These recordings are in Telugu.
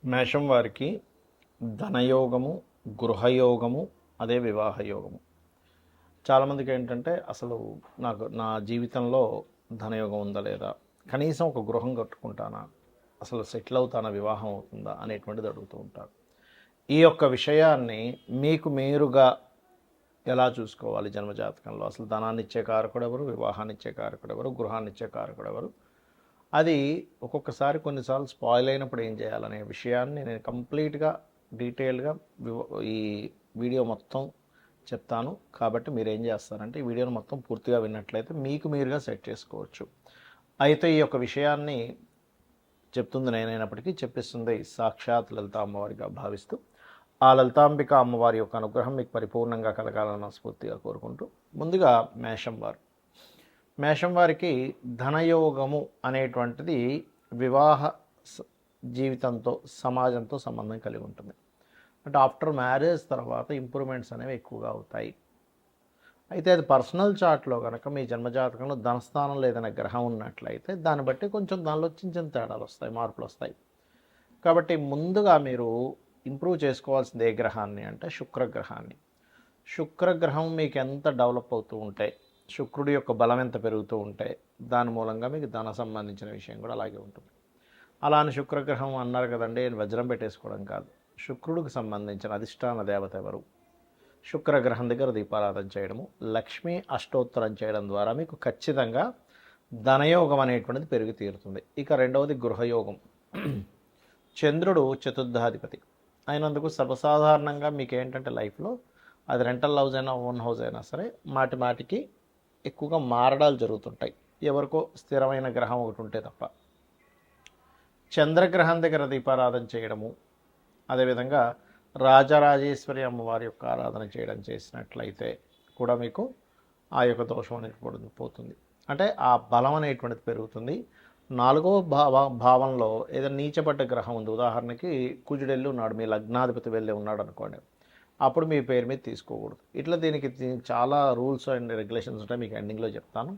మేషం వారికి ధనయోగము, గృహయోగము, అదే వివాహ యోగము. చాలామందికి ఏంటంటే అసలు నాకు నా జీవితంలో ధనయోగం ఉందా లేదా, కనీసం ఒక గృహం కట్టుకుంటానా, అసలు సెటిల్ అవుతానా, వివాహం అవుతుందా అనేటువంటిది అడుగుతూ ఉంటారు. ఈ యొక్క విషయాన్ని మీకు మీరుగా ఎలా చూసుకోవాలి జన్మజాతకంలో? అసలు ధనాన్ని ఇచ్చే కారకుడు ఎవరు, వివాహాన్ని ఇచ్చే కారకుడు ఎవరు, గృహాన్ని ఇచ్చే కారకుడు ఎవరు, అది ఒక్కొక్కసారి కొన్నిసార్లు స్పాయిల్ అయినప్పుడు ఏం చేయాలనే విషయాన్ని నేను కంప్లీట్గా డీటెయిల్గా ఈ వీడియో మొత్తం చెప్తాను. కాబట్టి మీరు ఏం చేస్తారంటే ఈ వీడియోని మొత్తం పూర్తిగా విన్నట్లయితే మీకు మీరుగా సెట్ చేసుకోవచ్చు. అయితే ఈ యొక్క విషయాన్ని చెప్తుంది నేనైనప్పటికీ చెప్పిస్తుంది సాక్షాత్ లలితా అమ్మవారిగా భావిస్తూ, ఆ లలితాంబిక అమ్మవారి యొక్క అనుగ్రహం మీకు పరిపూర్ణంగా కలగాలని మనస్ఫూర్తిగా కోరుకుంటూ, ముందుగా మేషం వారికి ధనయోగము అనేటువంటిది వివాహ జీవితంతో, సమాజంతో సంబంధం కలిగి ఉంటుంది. అంటే ఆఫ్టర్ మ్యారేజ్ తర్వాత ఇంప్రూవ్మెంట్స్ అనేవి ఎక్కువగా అవుతాయి. అయితే అది పర్సనల్ చార్ట్లో కనుక మీ జన్మజాతకంలో ధనస్థానంలో ఏదైనా గ్రహం ఉన్నట్లయితే దాన్ని బట్టి కొంచెం దానిలో చిన్న చిన్న తేడాలు వస్తాయి, మార్పులు వస్తాయి. కాబట్టి ముందుగా మీరు ఇంప్రూవ్ చేసుకోవాల్సింది ఏ గ్రహాన్ని అంటే శుక్రగ్రహాన్ని. శుక్రగ్రహం మీకు ఎంత డెవలప్ అవుతూ ఉంటే, శుక్రుడి యొక్క బలం ఎంత పెరుగుతూ ఉంటే, దాని మూలంగా మీకు ధన సంబంధించిన విషయం కూడా అలాగే ఉంటుంది. అలా అని శుక్రగ్రహం అన్నారు కదండి వజ్రం పెట్టేసుకోవడం కాదు. శుక్రుడికి సంబంధించిన అధిష్టాన దేవత ఎవరు, శుక్రగ్రహం దగ్గర దీపారాధన చేయడము, లక్ష్మీ అష్టోత్తరం చేయడం ద్వారా మీకు ఖచ్చితంగా ధనయోగం అనేటువంటిది పెరిగి తీరుతుంది. ఇక రెండవది గృహయోగం. చంద్రుడు చతుర్థాధిపతి అయినందుకు సర్వసాధారణంగా మీకు ఏంటంటే లైఫ్లో అది రెంటల్ హౌస్ అయినా ఓన్ హౌస్ అయినా సరే మాటి మాటికి ఎక్కువగా మారడాలు జరుగుతుంటాయి, ఎవరికో స్థిరమైన గ్రహం ఒకటి ఉంటే తప్ప. చంద్రగ్రహం దగ్గర దీపారాధన చేయడము, అదేవిధంగా రాజరాజేశ్వరి అమ్మవారి యొక్క ఆరాధన చేయడం చేసినట్లయితే కూడా మీకు ఆ యొక్క దోషం అనేది పోతుంది. అంటే ఆ బలం అనేటువంటిది పెరుగుతుంది. నాలుగవ భావంలో ఏదైనా నీచపడ్డ గ్రహం ఉంది, ఉదాహరణకి కుజుడెల్లి ఉన్నాడు, మీ లగ్నాధిపతి వెళ్ళి ఉన్నాడు అనుకోండి, అప్పుడు మీ పేరు మీద తీసుకోకూడదు. ఇట్లా దీనికి చాలా రూల్స్ అండ్ రెగ్యులేషన్స్ ఉంటాయి, మీకు ఎండింగ్లో చెప్తాను.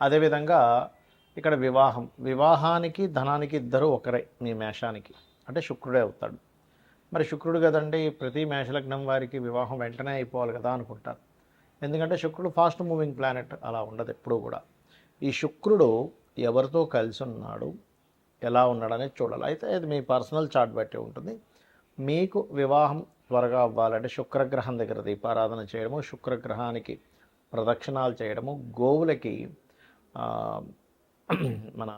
అదేవిధంగా ఇక్కడ వివాహానికి ధనానికి ఇద్దరు ఒకరే మీ మేషానికి, అంటే శుక్రుడే అవుతాడు. మరి శుక్రుడు కదండి ప్రతి మేషలగ్నం వారికి వివాహం వెంటనే అయిపోవాలి కదా అనుకుంటారు. ఎందుకంటే శుక్రుడు ఫాస్ట్ మూవింగ్ ప్లానెట్, అలా ఉండదు ఎప్పుడూ కూడా. ఈ శుక్రుడు ఎవరితో కలిసి ఉన్నాడు, ఎలా ఉన్నాడు అనేది చూడాలి. అయితే అది మీ పర్సనల్ చార్ట్ బట్టి ఉంటుంది. మీకు వివాహం త్వరగా అవ్వాలంటే శుక్రగ్రహం దగ్గర దీపారాధన చేయడము, శుక్రగ్రహానికి ప్రదక్షిణాలు చేయడము, గోవులకి మన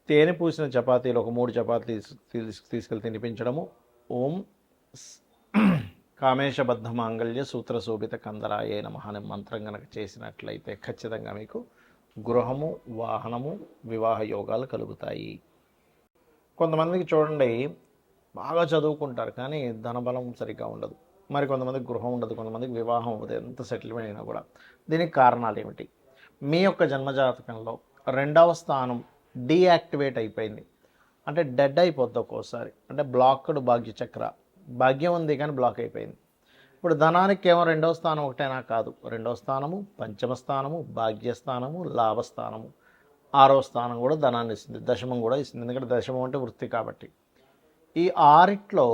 తేనె పూసిన చపాతీలు ఒక 3 చపాతీలు తీసుకెళ్ళి తినిపించడము, ఓం కామేశబద్ధ మాంగళ్య సూత్ర శోభిత కందరాయే నమః అనే మంత్రం కనుక చేసినట్లయితే ఖచ్చితంగా మీకు గృహము, వాహనము, వివాహ యోగాలు కలుగుతాయి. కొంతమందికి చూడండి బాగా చదువుకుంటారు కానీ ధనబలం సరిగ్గా ఉండదు, మరి కొంతమందికి గృహం ఉండదు, కొంతమందికి వివాహం అవ్వదు, ఎంత సెటిల్మెంట్ అయినా కూడా. దీనికి కారణాలు ఏమిటి? మీ యొక్క జన్మజాతకంలో రెండవ స్థానం డీయాక్టివేట్ అయిపోయింది, అంటే డెడ్ అయిపోద్ది ఒక్కోసారి, అంటే బ్లాక్డ్ భాగ్యచక్ర, భాగ్యం ఉంది కానీ బ్లాక్ అయిపోయింది. ఇప్పుడు ధనానికి కేవలం రెండవ స్థానం ఒకటైనా కాదు, రెండవ స్థానము, పంచమ స్థానము, భాగ్యస్థానము, లాభస్థానము, ఆరవ స్థానం కూడా ధనాన్ని ఇస్తుంది, దశమం కూడా ఇస్తుంది, ఎందుకంటే దశమం అంటే వృత్తి కాబట్టి. ఈ ఆరిట్లో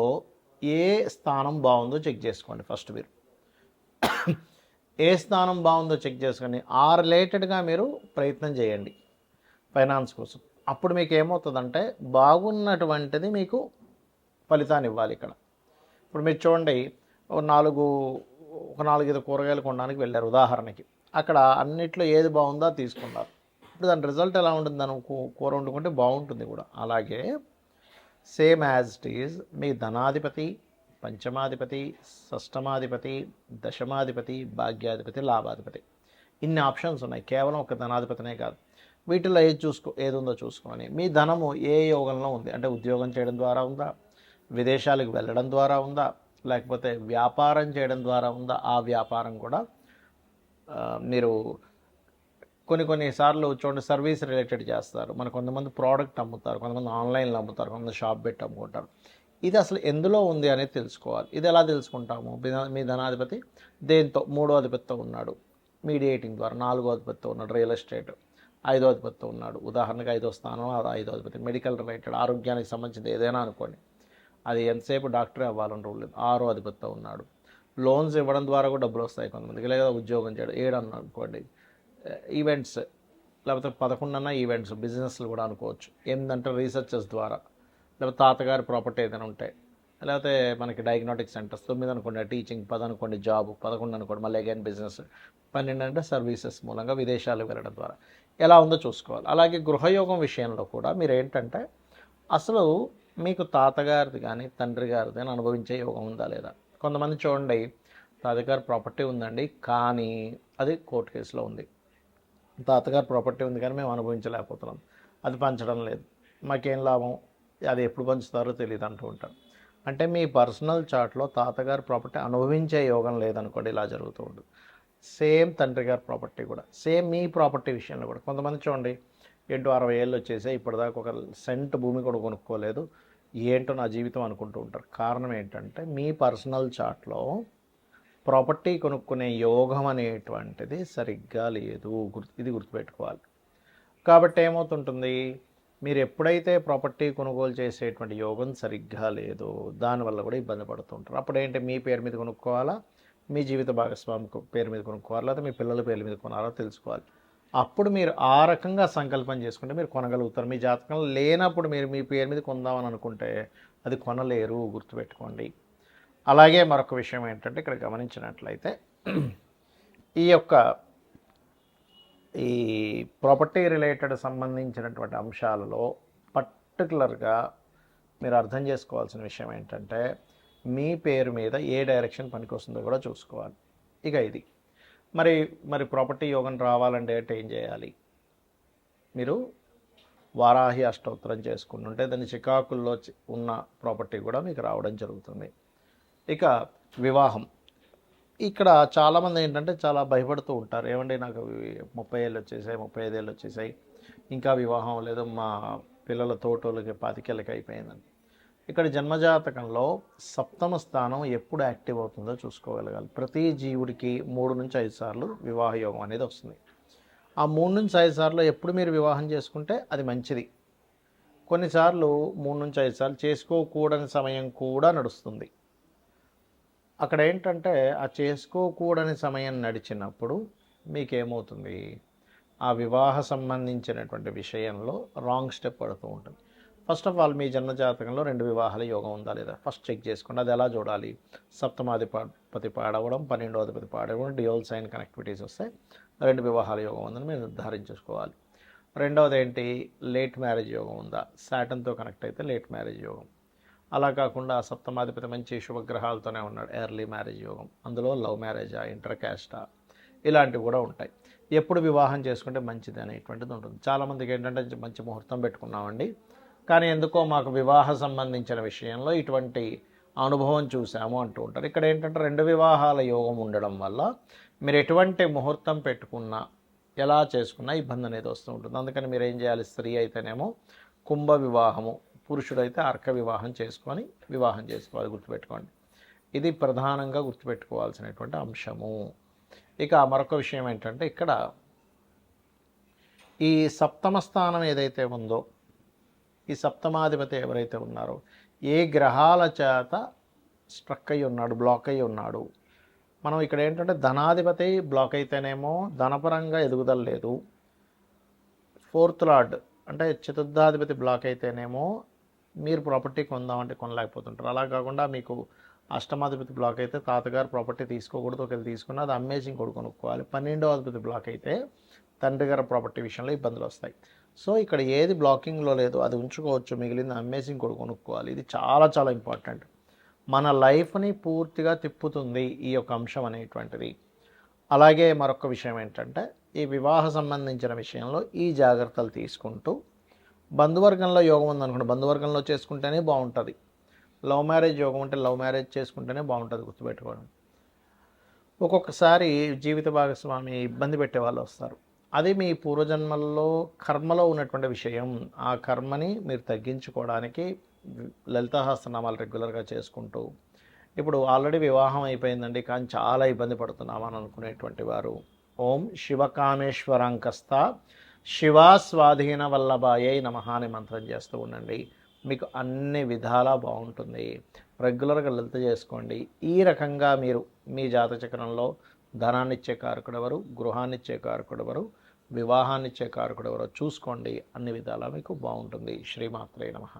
ఏ స్థానం బాగుందో చెక్ చేసుకోండి ఫస్ట్ మీరు. ఏ స్థానం బాగుందో చెక్ చేసుకొని ఆ రిలేటెడ్గా మీరు ప్రయత్నం చేయండి ఫైనాన్స్ కోసం. అప్పుడు మీకు ఏమవుతుందంటే బాగున్నటువంటిది మీకు ఫలితాన్ని ఇవ్వాలి. ఇక్కడ ఇప్పుడు మీరు చూడండి, ఒక 4-5 కూరగాయలు కొనడానికి వెళ్ళారు ఉదాహరణకి, అక్కడ అన్నిట్లో ఏది బాగుందో తీసుకున్నారు. ఇప్పుడు దాని రిజల్ట్ ఎలా ఉంటుంది? దాని కూర వండుకుంటే బాగుంటుంది కూడా. అలాగే సేమ్ యాజ్ ఇట్ ఈజ్ మీ ధనాధిపతి, పంచమాధిపతి, షష్టమాధిపతి, దశమాధిపతి, భాగ్యాధిపతి, లాభాధిపతి, ఇన్ని ఆప్షన్స్ ఉన్నాయి, కేవలం ఒక ధనాధిపతినే కాదు. వీటిలో ఏది ఉందో చూసుకొని మీ ధనము ఏ యోగంలో ఉంది, అంటే ఉద్యోగం చేయడం ద్వారా ఉందా, విదేశాలకు వెళ్ళడం ద్వారా ఉందా, లేకపోతే వ్యాపారం చేయడం ద్వారా ఉందా, ఆ వ్యాపారం కూడా మీరు కొన్నిసార్లు చూడండి సర్వీస్ రిలేటెడ్ చేస్తారు, మన కొంతమంది ప్రోడక్ట్ అమ్ముతారు, కొంతమంది ఆన్లైన్లో అమ్ముతారు, కొంతమంది షాప్ పెట్టి అమ్ముకుంటారు. ఇది అసలు ఎందులో ఉంది అనేది తెలుసుకోవాలి. ఇది ఎలా తెలుసుకుంటాము? మీ ధనాధిపతి దేంతో, 3వ అధిపతితో ఉన్నాడు మీడియేటింగ్ ద్వారా, 4వ అధిపతితో ఉన్నాడు రియల్ ఎస్టేట్, ఐదో అధిపతితో ఉన్నాడు. ఉదాహరణకు 5వ స్థానం, అది 5వ అధిపతి. మెడికల్ రిలేటెడ్ ఆరోగ్యానికి సంబంధించింది ఏదైనా అనుకోండి, అది ఎంతసేపు డాక్టరే అవ్వాలని రూల్ లేదు. 6వ అధిపతితో ఉన్నాడు. లోన్స్ ఇవ్వడం ద్వారా కూడా డబ్బులు వస్తాయి కొంతమందికి, లేదా ఉద్యోగం చేయడం 7 అనుకోండి. ఈవెంట్స్, లేకపోతే 11 ఈవెంట్స్, బిజినెస్లు కూడా అనుకోవచ్చు. ఏంటంటే రీసెర్చెస్ ద్వారా, లేకపోతే తాతగారి ప్రాపర్టీ ఏదైనా ఉంటే, లేకపోతే మనకి డయాగ్నోటిక్ సెంటర్స్. 9 అనుకోండి టీచింగ్, 10 అనుకోండి జాబ్, 11 అనుకోండి మళ్ళీ అగైన్ బిజినెస్, 12 అంటే సర్వీసెస్ మూలంగా విదేశాలకు వెళ్ళడం ద్వారా. ఎలా ఉందో చూసుకోవాలి. అలాగే గృహయోగం విషయంలో కూడా మీరు ఏంటంటే అసలు మీకు తాతగారిది కానీ తండ్రి గారిది అని అనుభవించే యోగం ఉందా లేదా. కొంతమంది చూడండి, తాతగారి ప్రాపర్టీ ఉందండి కానీ అది కోర్టు కేసులో ఉంది. తాతగారి ప్రాపర్టీ ఉంది కానీ మేము అనుభవించలేకపోతున్నాం, అది పంచడం లేదు, మాకేం లాభం, అది ఎప్పుడు పంచుతారో తెలియదు అంటూ ఉంటారు. అంటే మీ పర్సనల్ చార్ట్లో తాతగారి ప్రాపర్టీ అనుభవించే యోగం లేదనుకోండి, ఇలా జరుగుతూ ఉంటుంది. సేమ్ తండ్రి గారి ప్రాపర్టీ కూడా, సేమ్ మీ ప్రాపర్టీ విషయంలో కూడా. కొంతమంది చూడండి, 60 ఏళ్ళు వచ్చేసాయి, ఇప్పటిదాకా ఒక సెంట్ భూమి కూడా కొనుక్కోలేదు, ఏంటో నా జీవితం అనుకుంటూ ఉంటారు. కారణం ఏంటంటే మీ పర్సనల్ చార్ట్లో ప్రాపర్టీ కొనుక్కునే యోగం అనేటువంటిది సరిగ్గా లేదు. ఇది గుర్తుపెట్టుకోవాలి. కాబట్టి ఏమవుతుంటుంది, మీరు ఎప్పుడైతే ప్రాపర్టీ కొనుగోలు చేసేటువంటి యోగం సరిగ్గా లేదో దానివల్ల కూడా ఇబ్బంది పడుతుంటారు. అప్పుడు ఏంటి, మీ పేరు మీద కొనుక్కోవాలా, మీ జీవిత భాగస్వామి పేరు మీద కొనుక్కోవాలా, లేదా మీ పిల్లల పేరు మీద కొనాలో తెలుసుకోవాలి. అప్పుడు మీరు ఆ రకంగా సంకల్పం చేసుకుంటే మీరు కొనగలుగుతారు. మీ జాతకంలో లేనప్పుడు మీరు మీ పేరు మీద కొందామని అనుకుంటే అది కొనలేరు, గుర్తుపెట్టుకోండి. అలాగే మరొక విషయం ఏంటంటే, ఇక్కడ గమనించినట్లయితే ఈ ప్రాపర్టీ రిలేటెడ్ సంబంధించినటువంటి అంశాలలో పర్టికులర్గా మీరు అర్థం చేసుకోవాల్సిన విషయం ఏంటంటే, మీ పేరు మీద ఏ డైరెక్షన్ పనికొస్తుందో కూడా చూసుకోవాలి. ఇక ఇది మరి ప్రాపర్టీ యోగం రావాలంటే అంటే ఏం చేయాలి, మీరు వారాహి అష్టోత్తరం చేసుకుంటుంటే దాని చికాకుల్లో ఉన్న ప్రాపర్టీ కూడా మీకు రావడం జరుగుతుంది. ఇక వివాహం, ఇక్కడ చాలామంది ఏంటంటే చాలా భయపడుతూ ఉంటారు. ఏమండి నాకు 30 ఏళ్ళు వచ్చేసాయి, 35 ఏళ్ళు వచ్చేసాయి, ఇంకా వివాహం లేదు, మా పిల్లల తోటోళ్ళకి 25 ఏళ్ళకి అయిపోయిందని. ఇక్కడ జన్మజాతకంలో 7వ స్థానం ఎప్పుడు యాక్టివ్ అవుతుందో చూసుకోగలగాలి. ప్రతి జీవుడికి 3 నుంచి 5 సార్లు వివాహ యోగం అనేది వస్తుంది. ఆ 3 నుంచి 5 సార్లు ఎప్పుడు మీరు వివాహం చేసుకుంటే అది మంచిది. కొన్నిసార్లు 3 నుంచి 5 సార్లు చేసుకోకూడని సమయం కూడా నడుస్తుంది. అక్కడ ఏంటంటే ఆ చేసుకోకూడని సమయం నడిచినప్పుడు మీకేమవుతుంది, ఆ వివాహ సంబంధించినటువంటి విషయంలో రాంగ్ స్టెప్ పడుతూ ఉంటుంది. ఫస్ట్ ఆఫ్ ఆల్ మీ జన్మజాతకంలో 2 వివాహాల యోగం ఉందా లేదా ఫస్ట్ చెక్ చేసుకోండి. అది ఎలా చూడాలి, 7వ పాడవడం, 12వ అధిపతి పాడవడం, డ్యూయల్ సైన్ కనెక్టివిటీస్ వస్తే 2 వివాహాల యోగం ఉందని మీరు నిర్ధారించుకోవాలి. రెండవది ఏంటి, లేట్ మ్యారేజ్ యోగం ఉందా, సాటర్న్తో కనెక్ట్ అయితే లేట్ మ్యారేజ్ యోగం. అలా కాకుండా 7వ మంచి శుభగ్రహాలతోనే ఉన్నాడు, ఎర్లీ మ్యారేజ్ యోగం. అందులో లవ్ మ్యారేజా, ఇంటర్ క్యాస్టా, ఇలాంటివి కూడా ఉంటాయి. ఎప్పుడు వివాహం చేసుకుంటే మంచిది అనేటువంటిది ఉంటుంది. చాలామందికి ఏంటంటే మంచి ముహూర్తం పెట్టుకున్నామండి, కానీ ఎందుకో మాకు వివాహ సంబంధించిన విషయంలో ఇటువంటి అనుభవం చూసాము అంటూ ఉంటారు. ఇక్కడ ఏంటంటే 2 వివాహాల యోగం ఉండడం వల్ల మీరు ఎటువంటి ముహూర్తం పెట్టుకున్నా, ఎలా చేసుకున్నా ఇబ్బంది అనేది వస్తూ ఉంటుంది. అందుకని మీరు ఏం చేయాలి, స్త్రీ అయితేనేమో కుంభ వివాహము, పురుషుడైతే అర్క వివాహం చేసుకొని వివాహం చేసుకోవాలి, గుర్తుపెట్టుకోండి. ఇది ప్రధానంగా గుర్తుపెట్టుకోవాల్సినటువంటి అంశము. ఇక మరొక విషయం ఏంటంటే, ఇక్కడ ఈ 7వ స్థానం ఏదైతే ఉందో, ఈ 7వ ఎవరైతే ఉన్నారో, ఏ గ్రహాల చేత స్ట్రక్ అయి ఉన్నాడు, బ్లాక్ అయి ఉన్నాడు. మనం ఇక్కడ ఏంటంటే ధనాధిపతి బ్లాక్ అయితేనేమో ధనపరంగా ఎదుగుదల లేదు. 4th లార్డ్ అంటే చతుర్థాధిపతి బ్లాక్ అయితేనేమో మీరు ప్రాపర్టీ కొందామంటే కొనలేకపోతుంటారు. అలా కాకుండా మీకు అష్టమాధిపతి బ్లాక్ అయితే తాతగారు ప్రాపర్టీ తీసుకోకూడదు, ఒకవేళ తీసుకున్న అది అమ్మేసి ఇంకోటి కొనుక్కోవాలి. 12వ అధిపతి బ్లాక్ అయితే తండ్రి గారి ప్రాపర్టీ విషయంలో ఇబ్బందులు వస్తాయి. సో ఇక్కడ ఏది బ్లాకింగ్లో లేదో అది ఉంచుకోవచ్చు, మిగిలింది అమ్మేసి ఇంకోటి కొనుక్కోవాలి. ఇది చాలా చాలా ఇంపార్టెంట్, మన లైఫ్ని పూర్తిగా తిప్పుతుంది ఈ యొక్క అంశం అనేటువంటిది. అలాగే మరొక విషయం ఏంటంటే, ఈ వివాహ సంబంధించిన విషయంలో ఈ జాగ్రత్తలు తీసుకుంటూ, బంధువర్గంలో యోగం ఉందనుకోండి, బంధువర్గంలో చేసుకుంటేనే బాగుంటుంది. లవ్ మ్యారేజ్ యోగం ఉంటే లవ్ మ్యారేజ్ చేసుకుంటేనే బాగుంటుంది, గుర్తుపెట్టుకోవడం. ఒక్కొక్కసారి జీవిత భాగస్వామి ఇబ్బంది పెట్టే వాళ్ళు వస్తారు. అది మీ పూర్వజన్మల్లో కర్మలో ఉన్నటువంటి విషయం. ఆ కర్మని మీరు తగ్గించుకోవడానికి లలితాసహస్రనామాలు రెగ్యులర్గా చేసుకుంటూ, ఇప్పుడు ఆల్రెడీ వివాహం అయిపోయిందండి కానీ చాలా ఇబ్బంది పడుతున్నామని అనుకునేటువంటి వారు ఓం శివకామేశ్వరాంకస్త శివాస్వాధీన వల్లభాయై నమః అనే మంత్రం చేస్తూ ఉండండి. మీకు అన్ని విధాలా బాగుంటుంది. రెగ్యులర్గా లలిత చేసుకోండి. ఈ రకంగా మీరు మీ జాతచక్రంలో ధనాన్నిచ్చే కారకుడెవరు, గృహాన్నిచ్చే కారకుడెవరు, వివాహాన్నిచ్చే కారకుడెవరో చూసుకోండి. అన్ని విధాలా మీకు బాగుంటుంది. శ్రీమాత్రే నమః.